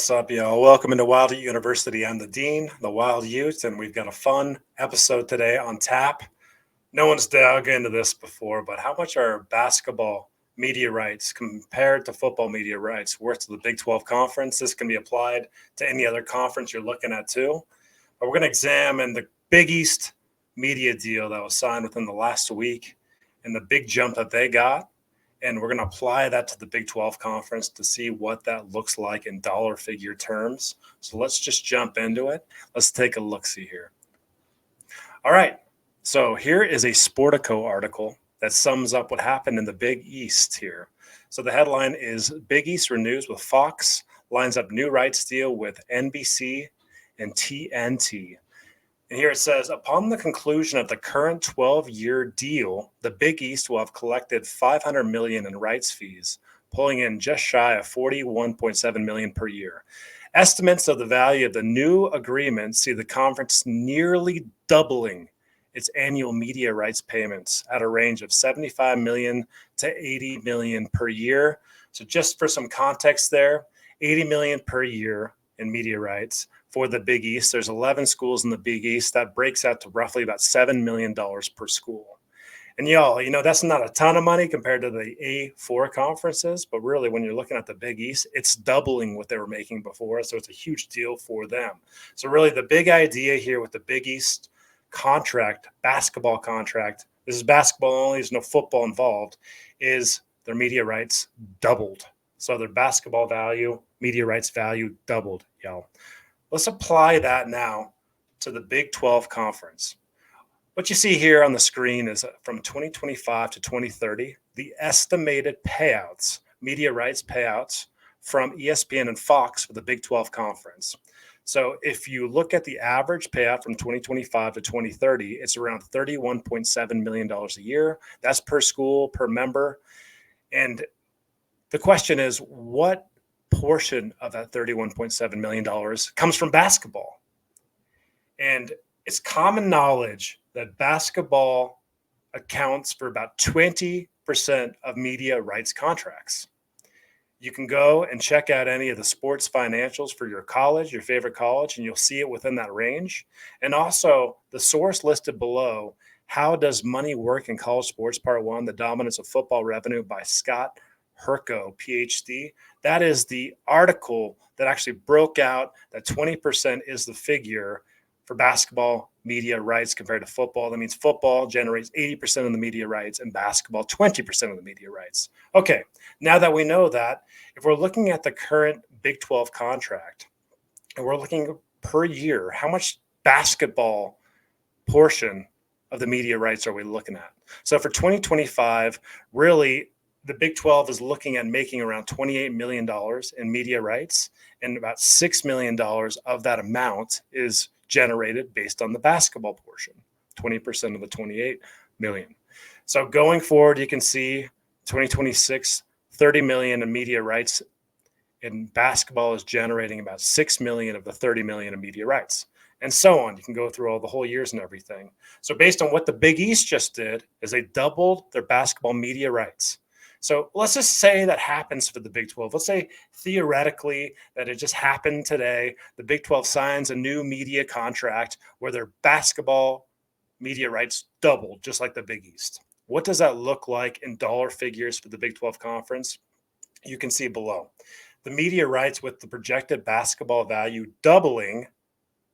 What's up, y'all? Welcome into WildUte University. I'm the Dean, the WildUte, and we've got a fun episode today on tap. No one's dug into this before, but how much are basketball media rights compared to football media rights worth to the Big 12 conference? This can be applied to any other conference you're looking at too. But we're going to examine the Big East media deal that was signed within the last week and the big jump that they got. And we're going to apply that to the Big 12 conference to see what that looks like in dollar figure terms. So let's just jump into it. Let's take a look-see here. All right. So here is a Sportico article that sums up what happened in the Big East here. So the headline is Big East renews with Fox, lines up new rights deal with NBC and TNT. And here it says, upon the conclusion of the current 12-year deal, the Big East will have collected $500 million in rights fees, pulling in just shy of $41.7 million per year. Estimates of the value of the new agreement see the conference nearly doubling its annual media rights payments at a range of $75 million to $80 million per year. So just for some context there, $80 million per year in media rights. For the Big East, there's 11 schools in the Big East. That breaks out to roughly about $7 million per school. And y'all, that's not a ton of money compared to the A4 conferences, but really when you're looking at the Big East, it's doubling what they were making before. So it's a huge deal for them. So really the big idea here with the Big East contract, basketball contract, this is basketball only, there's no football involved, is their media rights doubled. So their basketball value, media rights value doubled, y'all. Let's apply that now to the Big 12 conference. What you see here on the screen is from 2025 to 2030, the estimated payouts, media rights payouts from ESPN and Fox for the Big 12 conference. So if you look at the average payout from 2025 to 2030, it's around $31.7 million a year. That's per school, per member. And the question is, what portion of that $31.7 million comes from basketball? And it's common knowledge that basketball accounts for about 20% of media rights contracts. You can go and check out any of the sports financials for your college, your favorite college, and you'll see it within that range. And also the source listed below, How Does Money Work in College Sports, Part 1, The Dominance of Football Revenue by Scott Herco, PhD. That is the article that actually broke out that 20% is the figure for basketball media rights compared to football. That means football generates 80% of the media rights and basketball 20% of the media rights. Okay, now that we know that, if we're looking at the current Big 12 contract and we're looking per year, how much basketball portion of the media rights are we looking at? So for 2025, really, the Big 12 is looking at making around $28 million in media rights, and about $6 million of that amount is generated based on the basketball portion, 20% of the $28 million. So going forward, you can see 2026, $30 million in media rights, and basketball is generating about $6 million of the $30 million in media rights, and so on. You can go through all the whole years and everything. So based on what the Big East just did, is they doubled their basketball media rights. So let's just say that happens for the Big 12. Let's say theoretically that it just happened today. The Big 12 signs a new media contract where their basketball media rights doubled, just like the Big East. What does that look like in dollar figures for the Big 12 conference? You can see below. The media rights with the projected basketball value doubling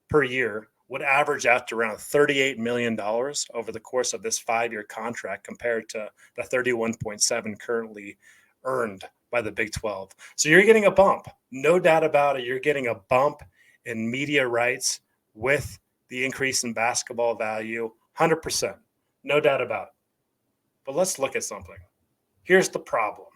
per year would average out to around $38 million over the course of this 5-year contract compared to the $31.7 currently earned by the Big 12. So you're getting a bump. No doubt about it. You're getting a bump in media rights with the increase in basketball value, 100%. No doubt about it. But let's look at something. Here's the problem.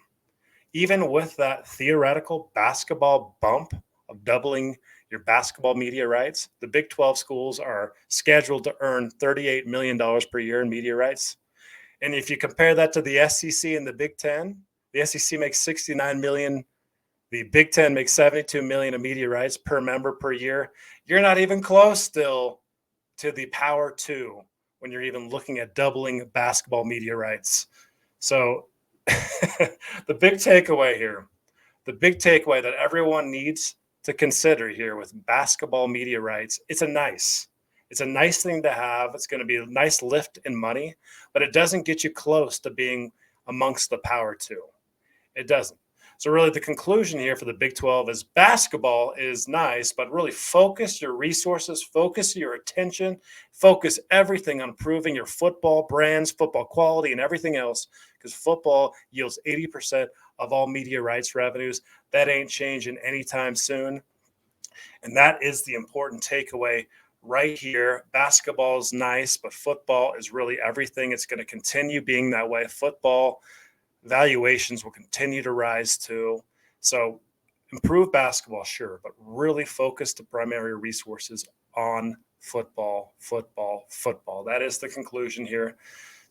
Even with that theoretical basketball bump of doubling your basketball media rights, the Big 12 schools are scheduled to earn $38 million per year in media rights. And if you compare that to the SEC and the Big 10, the SEC makes $69 million. The Big 10 makes $72 million in media rights per member per year. You're not even close still to the Power 2 when you're even looking at doubling basketball media rights. So the big takeaway here, the big takeaway that everyone needs to consider here with basketball media rights. It's a nice thing to have. It's going to be a nice lift in money, but it doesn't get you close to being amongst the power two. It doesn't. So really the conclusion here for the Big 12 is basketball is nice, but really focus your resources, focus your attention, focus everything on improving your football brands, football quality, and everything else, because football yields 80% of all media rights revenues. That ain't changing anytime soon. And that is the important takeaway right here. Basketball is nice, but football is really everything. It's going to continue being that way. Football valuations will continue to rise too. So improve basketball, sure, but really focus the primary resources on football, football, football. That is the conclusion here.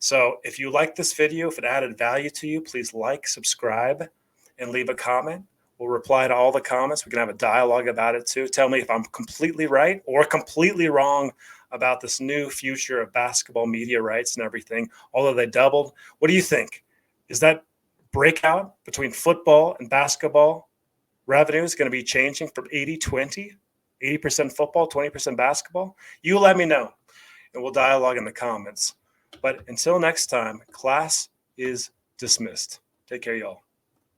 So if you like this video, if it added value to you, please like, subscribe, and leave a comment. We'll reply to all the comments. We can have a dialogue about it too. Tell me if I'm completely right or completely wrong about this new future of basketball media rights and everything, although they doubled. What do you think? Is that breakout between football and basketball revenue is going to be changing from 80-20, 80% football, 20% basketball? You let me know, and we'll dialogue in the comments. But until next time, class is dismissed. Take care, y'all.